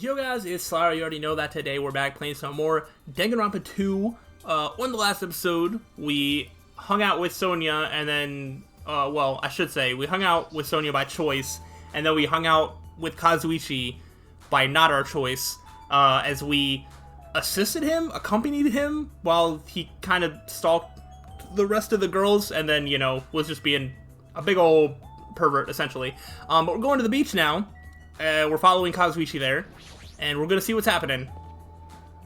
Yo guys, it's slyroh. You already know that today we're back playing some more Danganronpa 2. On the last episode, we hung out with Sonia, and then, well, I should say, we hung out with Sonia by choice, and then we hung out with Kazuichi by not our choice, as we assisted him, accompanied him, while he kind of stalked the rest of the girls, and then, you know, was just being a big old pervert, essentially. But we're going to the beach now. We're following Kazuichi there, and we're gonna see what's happening.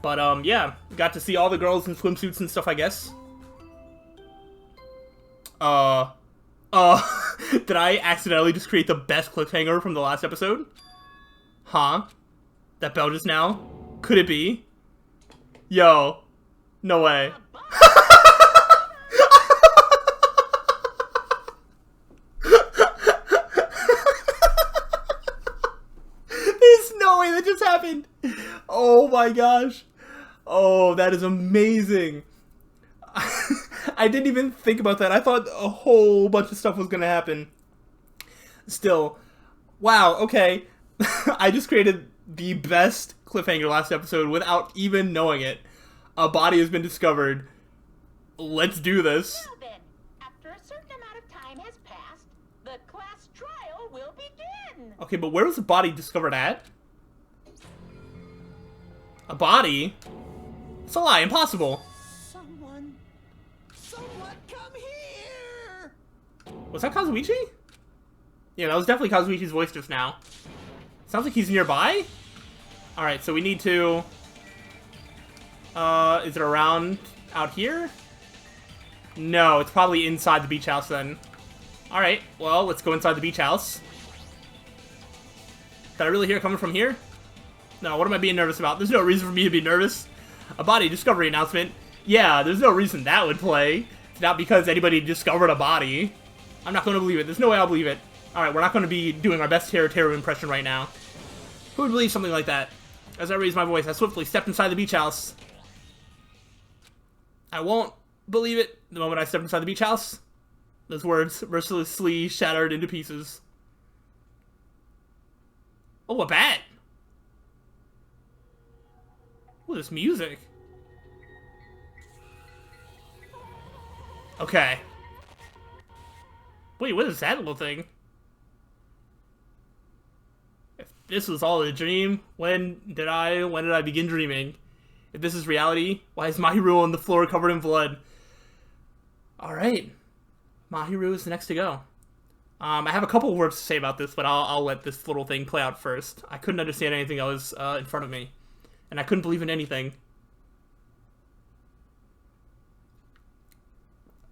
But, yeah, got to see all the girls in swimsuits and stuff, I guess. Did I accidentally just create the best cliffhanger from the last episode? Huh? That bell just now? Could it be? Yo. No way. That just happened. Oh my gosh. Oh, that is amazing. I didn't even think about that. I thought a whole bunch of stuff was gonna happen. Still, wow, okay. I just created the best cliffhanger last episode without even knowing it. A body has been discovered. Let's do this. Well then, after a certain amount of time has passed, the class trial will begin. Okay, but where was the body discovered at? A body? It's a lie, impossible. Someone come here! Was that Kazuichi? Yeah, that was definitely Kazuichi's voice just now. Sounds like he's nearby? Alright, so we need to... is it around out here? No, it's probably inside the beach house then. Alright, well, let's go inside the beach house. Did I really hear it coming from here? No, what am I being nervous about? There's no reason for me to be nervous. A body discovery announcement. Yeah, there's no reason that would play. It's not because anybody discovered a body. I'm not going to believe it. There's no way I'll believe it. Alright, we're not going to be doing our best Teru impression right now. Who would believe something like that? As I raise my voice, I swiftly stepped inside the beach house. I won't believe it the moment I step inside the beach house. Those words mercilessly shattered into pieces. Oh, a bat! Ooh, this music. Okay. Wait, what is that little thing? If this was all a dream, when did I begin dreaming? If this is reality, why is Mahiru on the floor covered in blood? Alright. Mahiru is the next to go. I have a couple words to say about this, but I'll let this little thing play out first. I couldn't understand anything that was in front of me. And I couldn't believe in anything.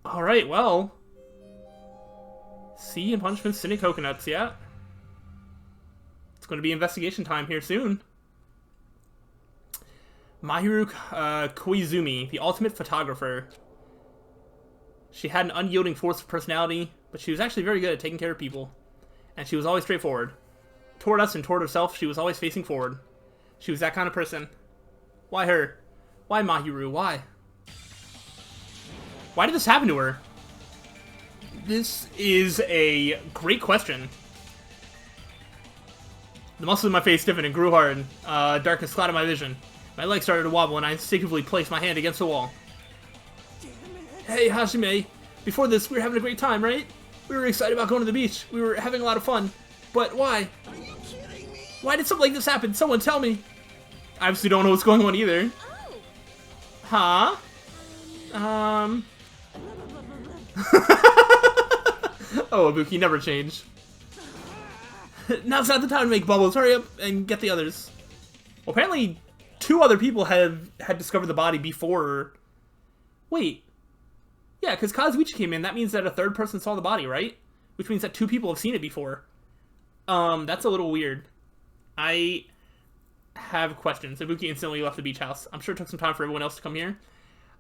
Alright, well. Sea and punishment, scented coconuts, yeah. It's going to be investigation time here soon. Mahiru Koizumi, the ultimate photographer. She had an unyielding force of personality, but she was actually very good at taking care of people. And she was always straightforward. Toward us and toward herself, she was always facing forward. She was that kind of person. Why her? Why Mahiru? Why? Why did this happen to her? This is a great question. The muscles in my face stiffened and grew hard. Darkness clouded my vision. My legs started to wobble and I instinctively placed my hand against the wall. Hey, Hajime. Before this, we were having a great time, right? We were excited about going to the beach. We were having a lot of fun. But why? Are you kidding me? Why did something like this happen? Someone tell me. I obviously don't know what's going on either. Huh? Oh, Ibuki, never change. Now's not the time to make bubbles. Hurry up and get the others. Well, apparently, 2 other people had discovered the body before. Wait. Yeah, because Kazuichi came in. That means that a 3rd person saw the body, right? Which means that 2 people have seen it before. That's a little weird. I have questions. Ibuki instantly left the beach house. I'm sure it took some time for everyone else to come here.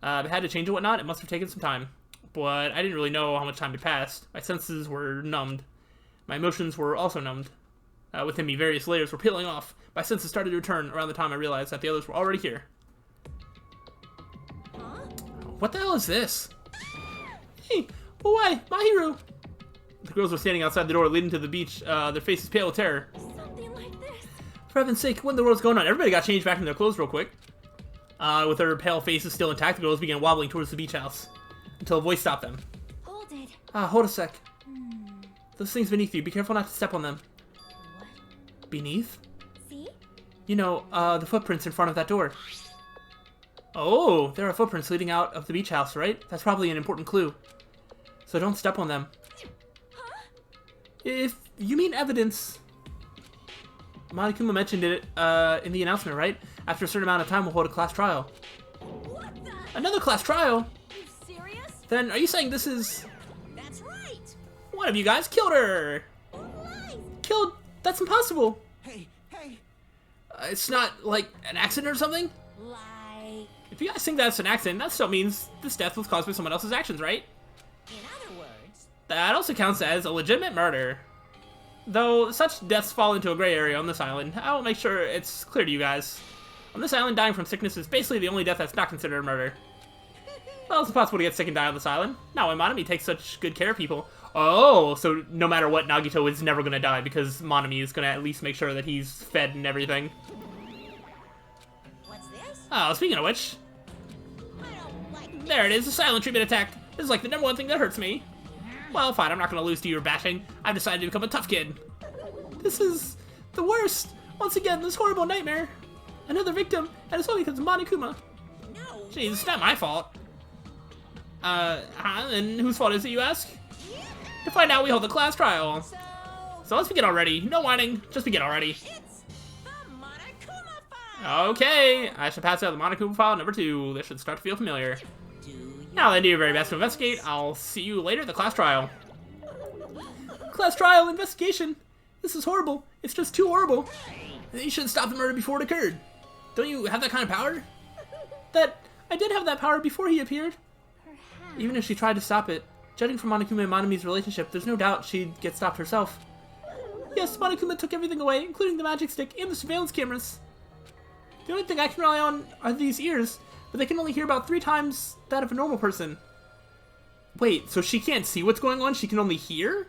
They had to change and whatnot. It must have taken some time. But I didn't really know how much time had passed. My senses were numbed. My emotions were also numbed. Within me, various layers were peeling off. My senses started to return around the time I realized that the others were already here. Huh? What the hell is this? Hey, why? Mahiru! The girls were standing outside the door leading to the beach, their faces pale with terror. Something like this. For heaven's sake, what in the world's going on? Everybody got changed back in their clothes real quick. With their pale faces still intact, the girls began wobbling towards the beach house until a voice stopped them. Hold it. Hold a sec. Those things beneath you, be careful not to step on them. What? Beneath? See? You know, the footprints in front of that door. Oh, there are footprints leading out of the beach house, right? That's probably an important clue. So don't step on them. Huh? If you mean evidence... Monokuma mentioned it in the announcement, right? After a certain amount of time, we'll hold a class trial. What the? Another class trial? You serious? Then are you saying this is... That's right. One of you guys killed her? Lies. Killed? That's impossible. Hey, hey. It's not, like, an accident or something? Lie. If you guys think that's an accident, that still means this death was caused by someone else's actions, right? In other words, That also counts as a legitimate murder. Though such deaths fall into a gray area on this island, I will make sure it's clear to you guys. On this island, dying from sickness is basically the only death that's not considered a murder. Well, it's possible to get sick and die on this island. Not when Monami takes such good care of people. Oh, so no matter what, Nagito is never going to die because Monami is going to at least make sure that he's fed and everything. what's this? Oh, speaking of which, I don't like there it is, the silent treatment attack. This is like the #1 thing that hurts me. Well, fine, I'm not going to lose to your bashing. I've decided to become a tough kid. This is the worst. Once again, this horrible nightmare. Another victim, and it's all because of Monokuma. No. Jeez, it's not my fault. And whose fault is it, you ask? To find out, we hold the class trial. So let's begin already. No whining, just begin already. It's the Monokuma file. Okay, I should pass out the Monokuma file #2. This should start to feel familiar. Do you? Now then, do your very best to investigate. I'll see you later at the class trial. Class trial investigation. This is horrible. It's just too horrible. You should stop the murder before it occurred. Don't you have that kind of power? I did have that power before he appeared. Perhaps. Even if she tried to stop it, judging from Monokuma and Monami's relationship, there's no doubt she'd get stopped herself. Yes, Monokuma took everything away, including the magic stick and the surveillance cameras. The only thing I can rely on are these ears, but they can only hear about 3 times that of a normal person. Wait, so she can't see what's going on? She can only hear?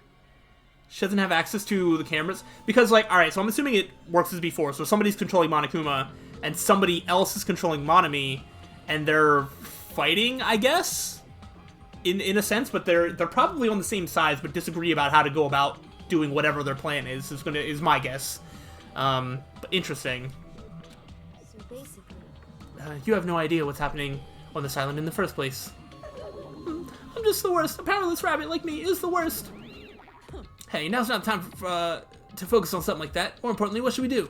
She doesn't have access to the cameras? Because, like, alright, so I'm assuming it works as before. So somebody's controlling Monokuma, and somebody else is controlling Monami, and they're fighting, I guess? In a sense, but they're probably on the same sides, but disagree about how to go about doing whatever their plan is my guess. But interesting. So basically, You have no idea what's happening on this island in the first place. I'm just the worst. A powerless rabbit like me is the worst. Hey, now's not the time to focus on something like that. More importantly, what should we do?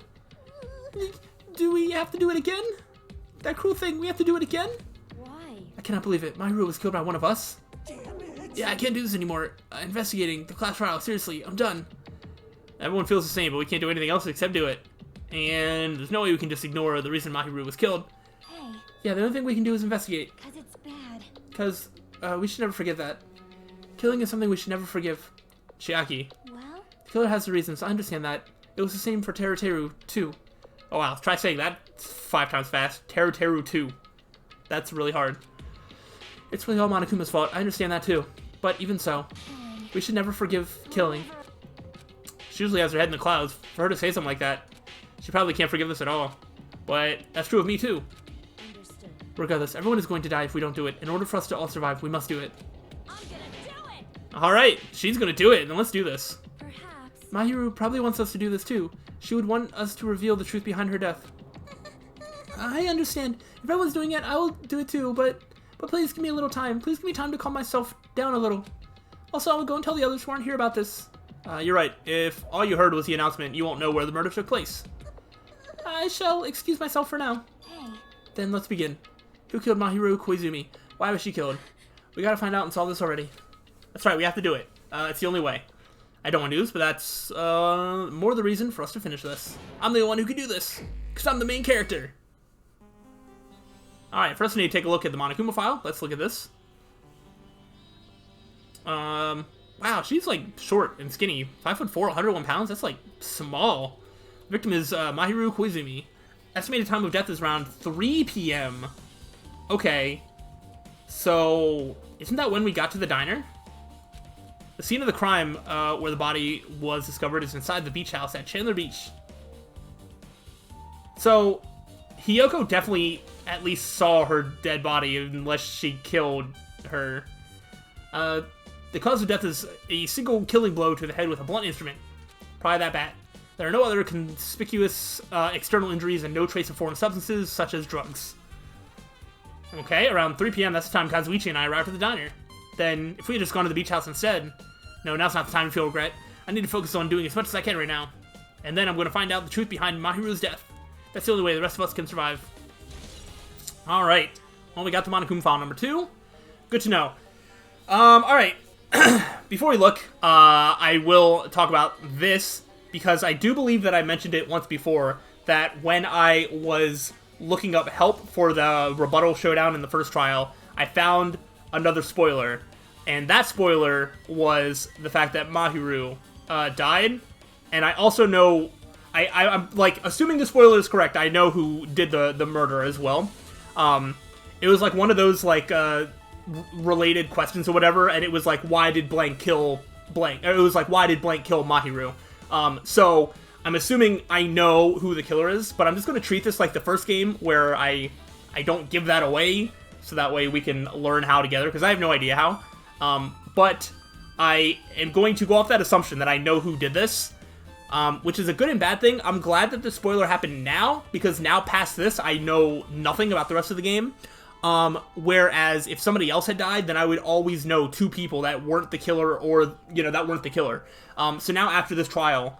Do we have to do it again? That cruel thing, we have to do it again? why? I cannot believe it. My hero was killed by one of us. Damn it. Yeah, I can't do this anymore. Investigating the class trial. Seriously, I'm done. Everyone feels the same, but we can't do anything else except do it. And there's no way we can just ignore the reason Mahiru was killed. Hey, Yeah, the only thing we can do is investigate. 'cause it's bad. Because we should never forget that. Killing is something we should never forgive. Chiaki. Well, The killer has the reasons. I understand that. It was the same for Teruteru, too. Oh wow, try saying that 5 times fast. Teruteru 2. That's really hard. It's really all Monokuma's fault. I understand that too. But even so, we should never forgive killing. She usually has her head in the clouds. For her to say something like that, she probably can't forgive us at all. But that's true of me too. understood. Regardless, everyone is going to die if we don't do it. In order for us to all survive, we must do it. I'm gonna do it. Alright, she's gonna do it, then let's do this. Perhaps. Mahiru probably wants us to do this too. She would want us to reveal the truth behind her death. I understand. If everyone's doing it, I will do it too, but please give me a little time. Please give me time to calm myself down a little. Also, I will go and tell the others who aren't here about this. You're right. If all you heard was the announcement, you won't know where the murder took place. I shall excuse myself for now. Hey, Then let's begin. Who killed Mahiru Koizumi? Why was she killed? We gotta find out and solve this already. That's right, we have to do it. It's the only way. I don't want to do this, but that's more the reason for us to finish this. I'm the one who can do this, because I'm the main character. Alright, first we need to take a look at the Monokuma file. Let's look at this. Wow, she's like short and skinny. 5'4", 101 pounds. That's like small. The victim is Mahiru Koizumi. Estimated time of death is around 3 p.m. Okay. So, isn't that when we got to the diner? The scene of the crime where the body was discovered is inside the beach house at Chandler Beach. So, Hiyoko definitely at least saw her dead body unless she killed her. The cause of death is a single killing blow to the head with a blunt instrument. Probably that bad. There are no other conspicuous external injuries and no trace of foreign substances, such as drugs. Okay, around 3 p.m., that's the time Kazuichi and I arrived at the diner. Then, if we had just gone to the beach house instead... No, now's not the time to feel regret. I need to focus on doing as much as I can right now. And then I'm going to find out the truth behind Mahiru's death. That's the only way the rest of us can survive. Alright. Well, we got the Monokuma file number 2. Good to know. Alright. Before we look, I will talk about this, because I do believe that I mentioned it once before, that when I was looking up help for the rebuttal showdown in the first trial, I found another spoiler. And that spoiler was the fact that Mahiru died. And I also know... I'm like, assuming the spoiler is correct, I know who did the murder as well. It was like one of those like related questions or whatever, and it was like, why did blank kill blank? Or it was like, why did blank kill Mahiru? So I'm assuming I know who the killer is, but I'm just going to treat this like the first game where I don't give that away, so that way we can learn how together, because I have no idea how. But I am going to go off that assumption that I know who did this. Which is a good and bad thing. I'm glad that the spoiler happened now, because now past this, I know nothing about the rest of the game. Whereas if somebody else had died, then I would always know 2 people that weren't the killer, or, you know, that weren't the killer. So now after this trial,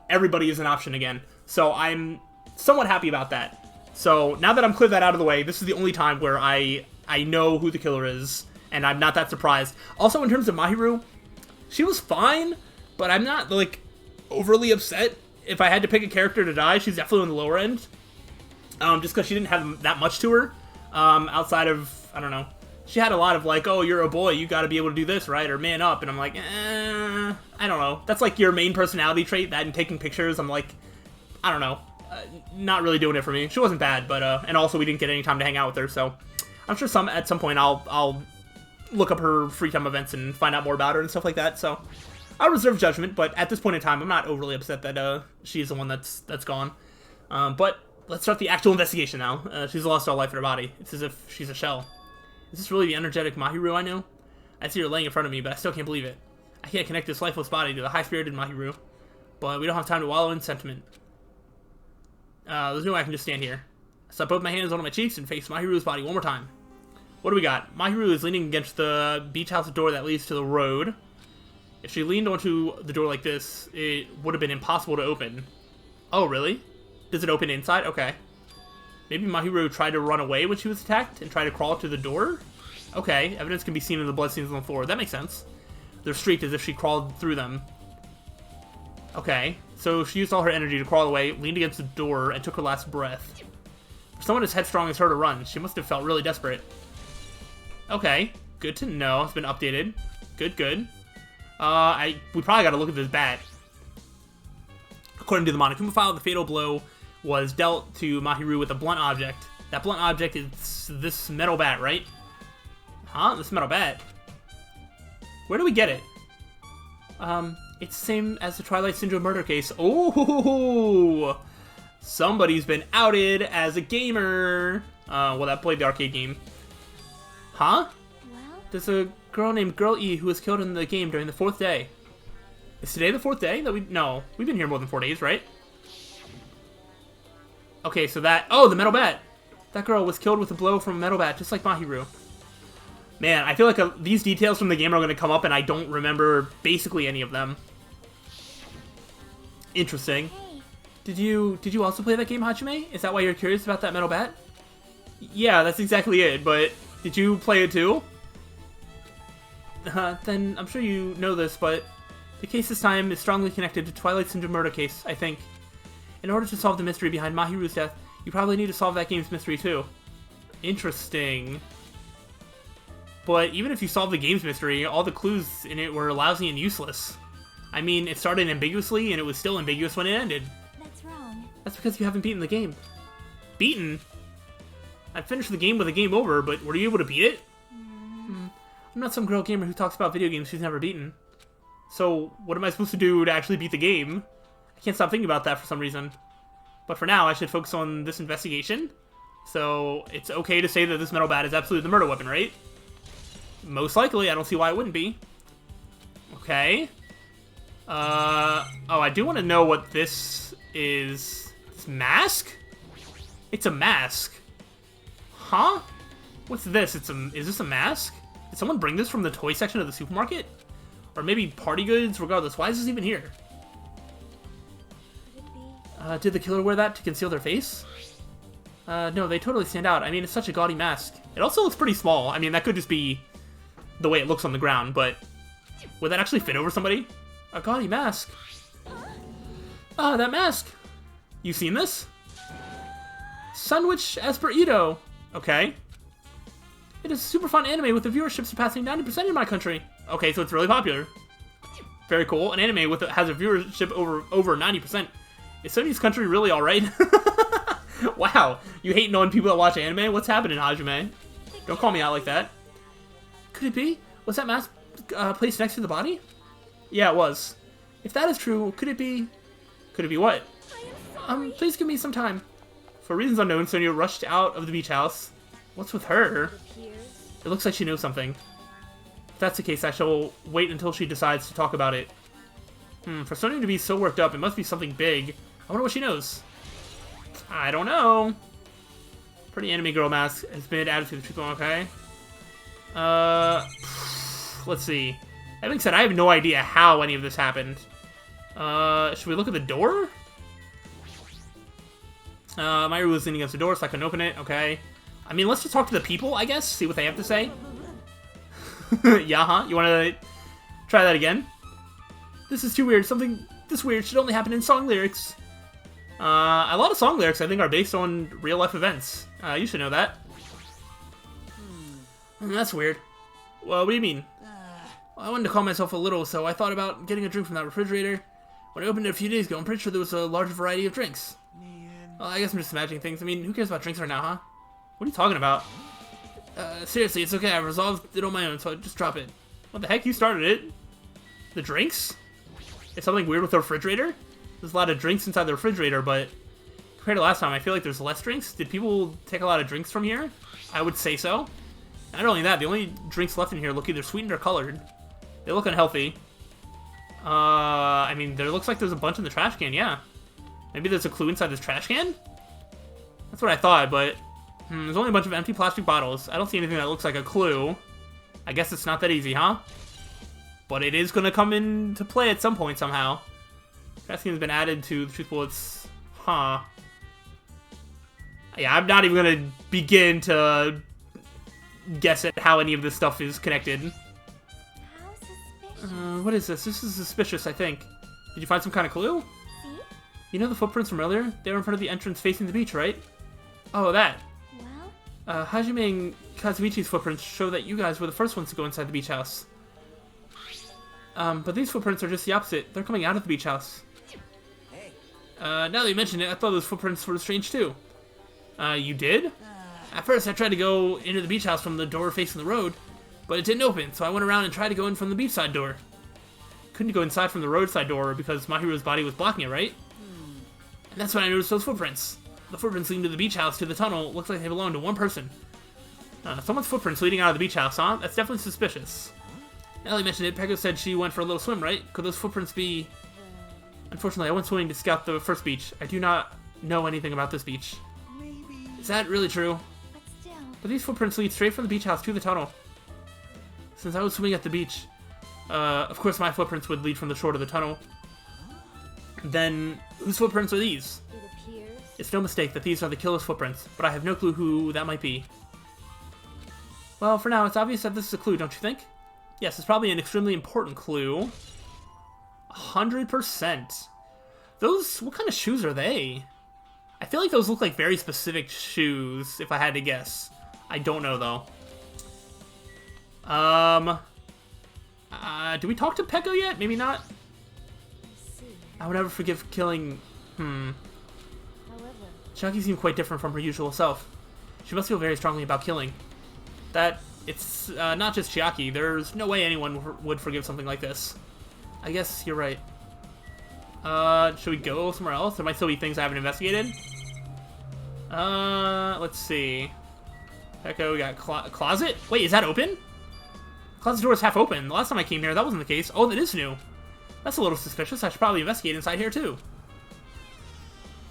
everybody is an option again. So I'm somewhat happy about that. So now that I'm cleared that out of the way, this is the only time where I know who the killer is, and I'm not that surprised. Also, in terms of Mahiru, she was fine, but I'm not, like, overly upset. If I had to pick a character to die, she's definitely on the lower end. Just because she didn't have that much to her. Outside of, I don't know. She had a lot of, like, oh, you're a boy, you gotta be able to do this, right? Or man up. And I'm like, I don't know. That's, like, your main personality trait, that and taking pictures. I'm like, I don't know. Not really doing it for me. She wasn't bad, but, and also we didn't get any time to hang out with her, so... I'm sure at some point I'll look up her free time events and find out more about her and stuff like that, so... I'll reserve judgment, but at this point in time, I'm not overly upset that she's the one that's gone. But let's start the actual investigation now. She's lost all life in her body. It's as if she's a shell. Is this really the energetic Mahiru I know? I see her laying in front of me, but I still can't believe it. I can't connect this lifeless body to the high-spirited Mahiru, but we don't have time to wallow in sentiment. There's no way I can just stand here. So I put my hands on my cheeks and face Mahiru's body one more time. What do we got? Mahiru is leaning against the beach house door that leads to the road. If she leaned onto the door like this, it would have been impossible to open. Oh, really? Does it open inside? Okay. Maybe Mahiru tried to run away when she was attacked and tried to crawl to the door? Okay, evidence can be seen in the bloodstains on the floor. That makes sense. They're streaked as if she crawled through them. Okay, so she used all her energy to crawl away, leaned against the door, and took her last breath. For someone as headstrong as her to run, she must have felt really desperate. Okay, good to know. It's been updated. Good, good. We probably gotta look at this bat. According to the Monokuma file, the fatal blow was dealt to Mahiru with a blunt object. That blunt object is this metal bat, right? Huh? This metal bat? Where do we get it? It's the same as the Twilight Syndrome murder case. Oh! Somebody's been outed as a gamer! Well, that played the arcade game. Huh? Well? There's a girl named Girl E who was killed in the game during the 4th day. Is today the 4th day? No, we've been here more than 4 days, right? Okay, so that... Oh, the metal bat! That girl was killed with a blow from a metal bat, just like Mahiru. Man, I feel like these details from the game are going to come up and I don't remember basically any of them. Interesting. Hey. Did you also play that game, Hajime? Is that why you're curious about that metal bat? Yeah, that's exactly it, but did you play it too? Then I'm sure you know this, but the case this time is strongly connected to Twilight Syndrome murder case, I think. In order to solve the mystery behind Mahiru's death, you probably need to solve that game's mystery too. Interesting. But even if you solve the game's mystery, all the clues in it were lousy and useless. I mean, it started ambiguously, and it was still ambiguous when it ended. That's wrong. That's because you haven't beaten the game. Beaten? I finished the game with a game over, but were you able to beat it? I'm not some girl gamer who talks about video games she's never beaten. So, what am I supposed to do to actually beat the game? I can't stop thinking about that for some reason. But for now, I should focus on this investigation. So it's okay to say that this metal bat is absolutely the murder weapon, right? Most likely. I don't see why it wouldn't be. Okay. Oh, I do want to know what this is. This mask? It's a mask. Huh? What's this? Is this a mask? Did someone bring this from the toy section of the supermarket? Or maybe party goods? Regardless, why is this even here? Could it be? Did the killer wear that to conceal their face? No, they totally stand out. I mean, it's such a gaudy mask. It also looks pretty small. I mean, that could just be the way it looks on the ground, but would that actually fit over somebody? A gaudy mask. Ah, that mask. You seen this? Sandwich Esperito. Okay. It is a super fun anime with a viewership surpassing 90% in my country. Okay, so it's really popular. Very cool. An anime has a viewership over 90%. Is Sony's country really alright? Wow. You hating on people that watch anime? What's happening, Hajime? Don't call me out like that. Could it be? Was that mask placed next to the body? Yeah, it was. If that is true, could it be... Could it be what? Please give me some time. For reasons unknown, Sonia rushed out of the beach house. What's with her? Appears. It looks like she knows something. If that's the case, I shall wait until she decides to talk about it. For Sonia to be so worked up, it must be something big. I wonder what she knows. I don't know. Pretty anime girl mask has been added to the truth. Okay. Let's see. That being said, I have no idea how any of this happened. Should we look at the door? Myru was leaning against the door, so I couldn't open it. Okay. I mean, let's just talk to the people, I guess. See what they have to say. Yeah, huh? You want to try that again? This is too weird. Something this weird should only happen in song lyrics. A lot of song lyrics, I think, are based on real-life events. You should know that. That's weird. Well, what do you mean? Well, I wanted to calm myself a little, so I thought about getting a drink from that refrigerator. When I opened it a few days ago, I'm pretty sure there was a large variety of drinks. Well, I guess I'm just imagining things. I mean, who cares about drinks right now, huh? What are you talking about? Seriously, it's okay. I resolved it on my own, so just drop it. What the heck? You started it? The drinks? It's something weird with the refrigerator? There's a lot of drinks inside the refrigerator, but compared to last time, I feel like there's less drinks. Did people take a lot of drinks from here? I would say so. Not only that, the only drinks left in here look either sweetened or colored. They look unhealthy. I mean, there looks like there's a bunch in the trash can, yeah. Maybe there's a clue inside this trash can? That's what I thought, but there's only a bunch of empty plastic bottles. I don't see anything that looks like a clue. I guess it's not that easy, huh? But it is going to come into play at some point somehow. Trash can has been added to the truth bullets. Huh. Yeah, I'm not even going to begin to guess at how any of this stuff is connected. How suspicious. What is this? This is suspicious, I think. Did you find some kind of clue? See? You know the footprints from earlier? They were in front of the entrance facing the beach, right? Oh, that. Well? Hajime and Kazuichi's footprints show that you guys were the first ones to go inside the beach house. But these footprints are just the opposite. They're coming out of the beach house. Hey. Now that you mention it, I thought those footprints were strange too. You did? At first, I tried to go into the beach house from the door facing the road, but it didn't open, so I went around and tried to go in from the beachside door. Couldn't go inside from the roadside door because Mahiru's body was blocking it, right? And that's when I noticed those footprints. The footprints leading to the beach house to the tunnel looks like they belong to one person. Someone's footprints leading out of the beach house, huh? That's definitely suspicious. Now that you mentioned it, Pego said she went for a little swim, right? Could those footprints be... Unfortunately, I went swimming to scout the first beach. I do not know anything about this beach. Maybe. Is that really true? But still. But these footprints lead straight from the beach house to the tunnel. Since I was swimming at the beach, of course my footprints would lead from the shore to the tunnel. Then, whose footprints are these? It appears. It's no mistake that these are the killer's footprints, but I have no clue who that might be. Well, for now, it's obvious that this is a clue, don't you think? Yes, it's probably an extremely important clue. 100%. Those, what kind of shoes are they? I feel like those look like very specific shoes, if I had to guess. I don't know, though. Do we talk to Peko yet? Maybe not? See. I would never forgive killing... However. Chiaki seemed quite different from her usual self. She must feel very strongly about killing. That... It's not just Chiaki. There's no way anyone would forgive something like this. I guess you're right. Should we go somewhere else? There might still be things I haven't investigated. Let's see. Okay, we got closet. Wait, is that open? Closet door is half open. The last time I came here, that wasn't the case. Oh, that is new. That's a little suspicious. I should probably investigate inside here, too.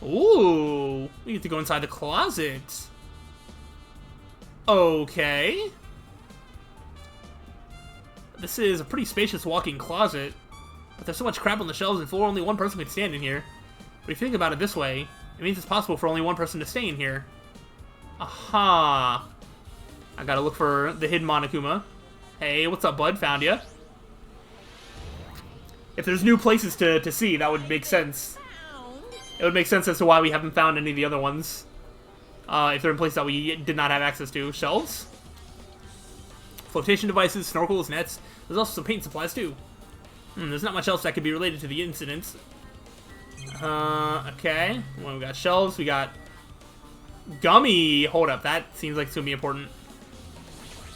Ooh, we get to go inside the closet. Okay. This is a pretty spacious walk-in closet. But there's so much crap on the shelves and floor, only one person could stand in here. But if you think about it this way, it means it's possible for only one person to stay in here. Aha. I gotta look for the hidden Monokuma. Hey, what's up, bud? Found ya. If there's new places to see, that would make sense. It would make sense as to why we haven't found any of the other ones. If they're in places that we did not have access to. Shelves. Flotation devices, snorkels, nets. There's also some paint supplies, too. There's not much else that could be related to the incidents. Okay. Well, we got shelves. We got gummy. Hold up. That seems like it's going to be important.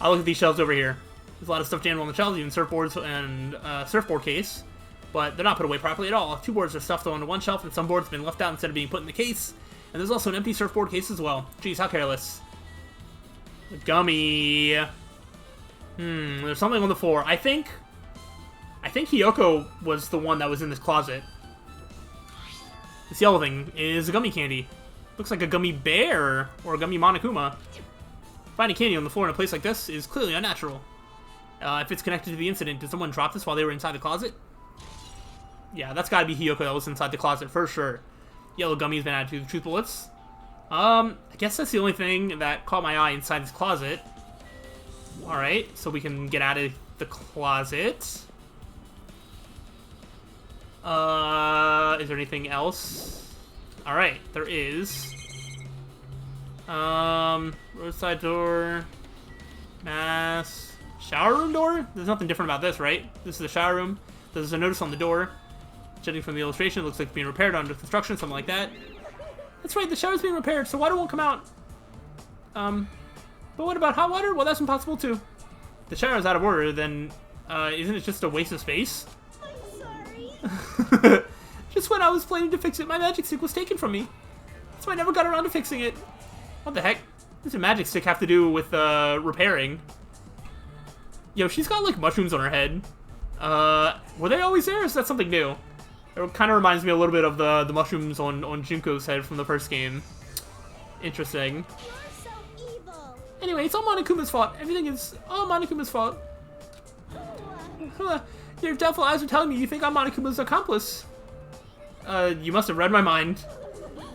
I'll look at these shelves over here. There's a lot of stuffed animal on the shelves, even surfboards and surfboard case. But they're not put away properly at all. 2 boards are stuffed onto one shelf, and some boards have been left out instead of being put in the case. And there's also an empty surfboard case as well. Jeez, how careless. Gummy. There's something on the floor. I think Hiyoko was the one that was in this closet. This yellow thing is a gummy candy. Looks like a gummy bear or a gummy Monokuma. Finding candy on the floor in a place like this is clearly unnatural. If it's connected to the incident, did someone drop this while they were inside the closet? Yeah, that's gotta be Hiyoko that was inside the closet for sure. Yellow gummy has been added to the truth bullets. I guess that's the only thing that caught my eye inside this closet. Alright, so we can get out of the closet. Is there anything else? Alright, there is. Roadside door. Mass. Shower room door? There's nothing different about this, right? This is the shower room. There's a notice on the door. Judging from the illustration, it looks like it's being repaired under construction, something like that. That's right, the shower's being repaired, so water won't come out. But what about hot water? Well, that's impossible, too. If the shower's out of order, then, isn't it just a waste of space? I'm sorry. Just when I was planning to fix it, my magic stick was taken from me. So I never got around to fixing it. What the heck? What does a magic stick have to do with, repairing? Yo, she's got, like, mushrooms on her head. Were they always there, or is that something new? It kind of reminds me a little bit of the mushrooms on Junko's head from the first game. Interesting. You're so evil. Anyway, it's all Monokuma's fault. Everything is all Monokuma's fault. Your doubtful eyes are telling me you think I'm Monokuma's accomplice. You must have read my mind.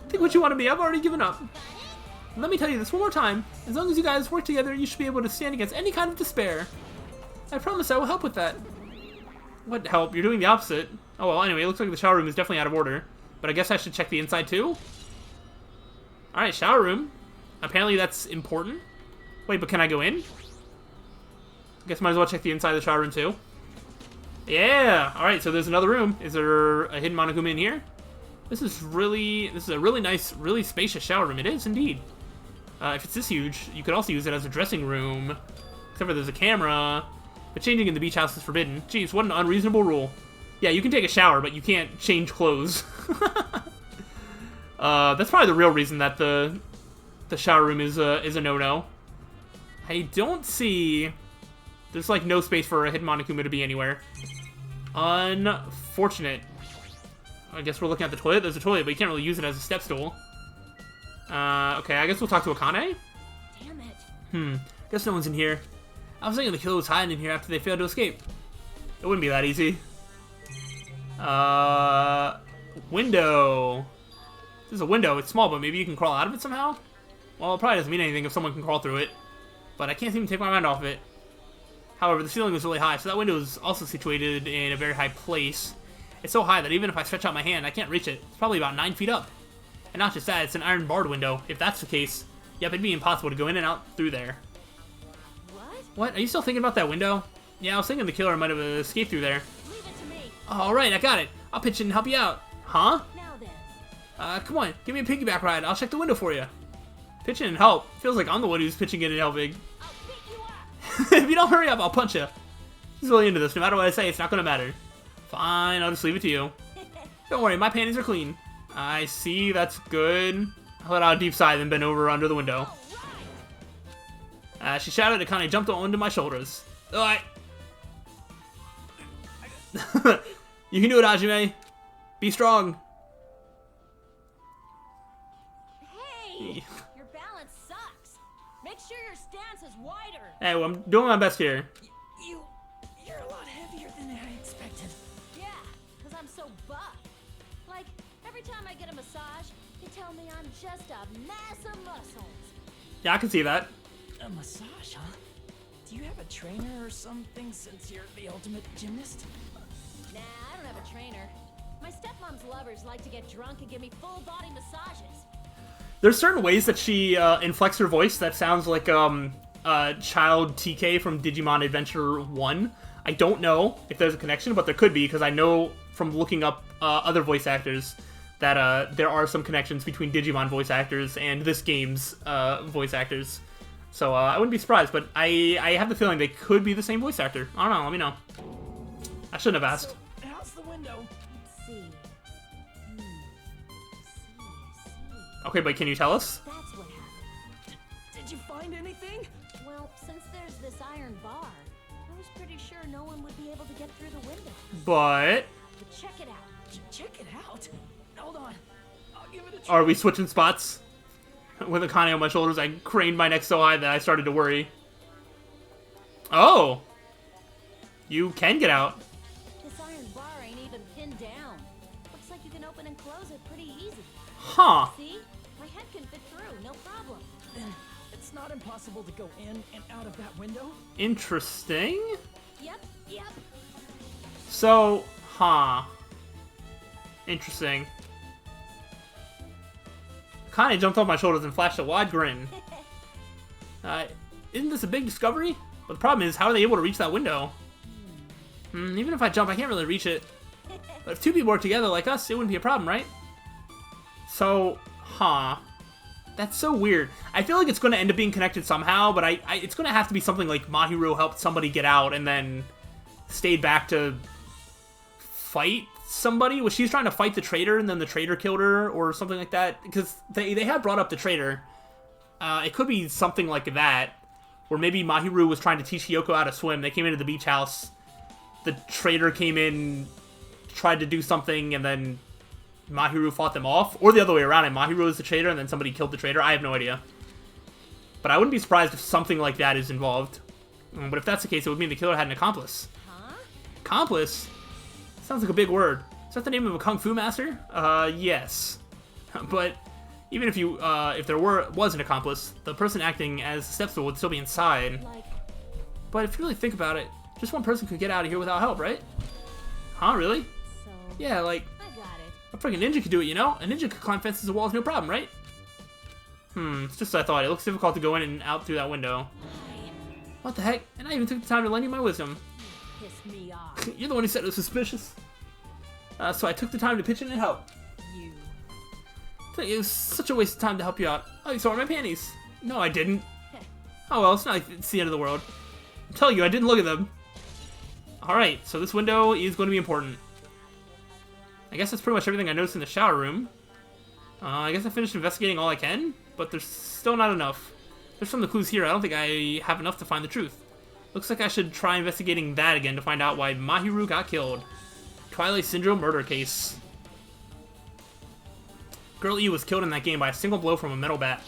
Think what you want of me. I've already given up. And let me tell you this one more time. As long as you guys work together, you should be able to stand against any kind of despair. I promise I will help with that. What help? You're doing the opposite. Oh, well, anyway, it looks like the shower room is definitely out of order. But I guess I should check the inside, too? Alright, shower room. Apparently that's important. Wait, but can I go in? I guess I might as well check the inside of the shower room, too. Yeah! Alright, so there's another room. Is there a hidden Monokuma in here? This is a really nice, really spacious shower room. It is, indeed. If it's this huge, you could also use it as a dressing room. Except for there's a camera. But changing in the beach house is forbidden. Jeez, what an unreasonable rule. Yeah, you can take a shower, but you can't change clothes. That's probably the real reason that the shower room is a no-no. I don't see... There's, like, no space for a hidden Monokuma to be anywhere. Unfortunate. I guess we're looking at the toilet. There's a toilet, but you can't really use it as a step stool. Okay, I guess we'll talk to Akane. Damn it. Guess no one's in here. I was thinking the killer was hiding in here after they failed to escape. It wouldn't be that easy. Window. This is a window. It's small, but maybe you can crawl out of it somehow? Well, it probably doesn't mean anything if someone can crawl through it. But I can't seem to take my mind off it. However, the ceiling is really high, so that window is also situated in a very high place. It's so high that even if I stretch out my hand, I can't reach it. It's probably about 9 feet up. And not just that, it's an iron barred window. If that's the case, yep, it'd be impossible to go in and out through there. What? Are you still thinking about that window? Yeah, I was thinking the killer might have escaped through there. Leave it to me. Alright, I got it. I'll pitch in and help you out. Huh? Now then. Come on, give me a piggyback ride. I'll check the window for you. Pitch in and help. Feels like I'm the one who's pitching in and helping. I'll pick you up. If you don't hurry up, I'll punch you. He's really into this. No matter what I say, it's not gonna matter. Fine, I'll just leave it to you. Don't worry, my panties are clean. I see, that's good. I let out a deep sigh, then bent over under the window. She shouted, Akane jumped onto my shoulders. Alright. You can do it, Hajime. Be strong. Hey, your balance sucks. Make sure your stance is wider. Hey, well, I'm doing my best here. You're a lot heavier than I expected. Yeah, because I'm so buff. Like, every time I get a massage, you tell me I'm just a mass of muscles. Yeah, I can see that. A massage, huh? Do you have a trainer or something since you're the ultimate gymnast? Nah, I don't have a trainer. My stepmom's lovers like to get drunk and give me full body massages. There's certain ways that she inflects her voice that sounds like child TK from Digimon Adventure 1. I don't know if there's a connection, but there could be, because I know from looking up other voice actors that there are some connections between Digimon voice actors and this game's voice actors. So I wouldn't be surprised, but I have the feeling they could be the same voice actor. I don't know, let me know. I shouldn't have asked. So, how's the window? Let's see. Okay, but can you tell us? That's what happened. Did you find anything? Well, since there's this iron bar, I was pretty sure no one would be able to get through the window. But But check it out. Check it out. Hold on. I'll give it a try. are we switching spots? With Akane on my shoulders, I craned my neck so high that I started to worry. Oh! You can get out. This iron bar ain't even pinned down. Looks like you can open and close it pretty easy. Huh. See? My head can fit through, no problem. Then it's not impossible to go in and out of that window? Interesting. Yep. So, huh. Interesting. Akane jumped off my shoulders and flashed a wide grin. Isn't this a big discovery? But the problem is, how are they able to reach that window? Even if I jump, I can't really reach it. But if two people work together like us, it wouldn't be a problem, right? So, huh. That's so weird. I feel like it's going to end up being connected somehow, but it's going to have to be something like Mahiro helped somebody get out and then stayed back to fight somebody. Was she trying to fight the traitor and then the traitor killed her or something like that? Because they had brought up the traitor. It could be something like that, where maybe Mahiru was trying to teach Hiyoko how to swim. They came into the beach house. The traitor came in, tried to do something, and then Mahiru fought them off. Or the other way around, and Mahiru was the traitor, and then somebody killed the traitor. I have no idea. But I wouldn't be surprised if something like that is involved. But if that's the case, it would mean the killer had an accomplice. Huh? Accomplice? Sounds like a big word. Is that the name of a kung fu master? Yes. But even if there was an accomplice, the person acting as the stepstool would still be inside. Like, But if you really think about it, just one person could get out of here without help, right? Huh, really? so... Yeah, like, I got it. a freaking ninja could do it, you know? A ninja could climb fences and walls, no problem, right? It's just what I thought. It looks difficult to go in and out through that window. What the heck? And I even took the time to lend you my wisdom. Piss me off. You're the one who said it was suspicious. So I took the time to pitch in and help. You. It was such a waste of time to help you out. Oh, you saw my panties. No, I didn't. Oh well, it's not like it's the end of the world. I'm telling you, I didn't look at them. Alright, so this window is going to be important. I guess that's pretty much everything I noticed in the shower room. I guess I finished investigating all I can, but there's still not enough. There's some of the clues here. I don't think I have enough to find the truth. Looks like I should try investigating that again to find out why Mahiru got killed. Twilight Syndrome murder case. Girl E was killed in that game by a single blow from a metal bat.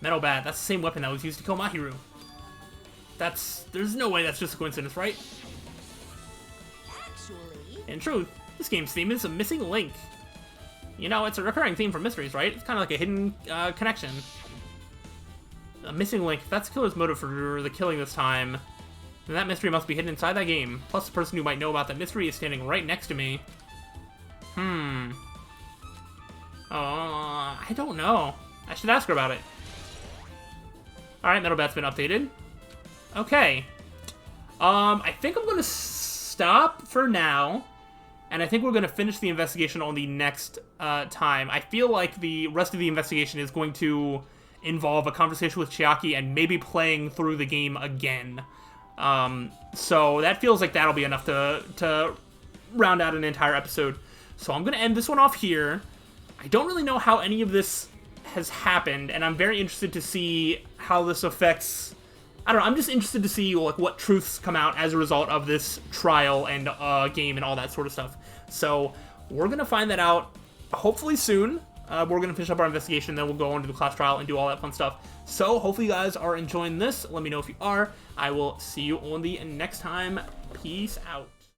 Metal bat, that's the same weapon that was used to kill Mahiru. There's no way that's just a coincidence, right? Actually... In truth, this game's theme is a missing link. You know, it's a recurring theme for mysteries, right? It's kind of like a hidden connection. A missing link. If that's the killer's motive for the killing this time, then that mystery must be hidden inside that game. Plus, the person who might know about that mystery is standing right next to me. I don't know. I should ask her about it. Alright, Metal Bat's been updated. Okay. I think I'm gonna stop for now. And I think we're going to finish the investigation on the next time. I feel like the rest of the investigation is going to involve a conversation with Chiaki and maybe playing through the game again. So that feels like that'll be enough to round out an entire episode. So I'm going to end this one off here. I don't really know how any of this has happened, and I'm very interested to see how this affects... I don't know, I'm just interested to see like what truths come out as a result of this trial and game and all that sort of stuff. So we're going to find that out hopefully soon. We're going to finish up our investigation, then we'll go on to the class trial and do all that fun stuff. So hopefully you guys are enjoying this. Let me know if you are. I will see you on the next time. Peace out.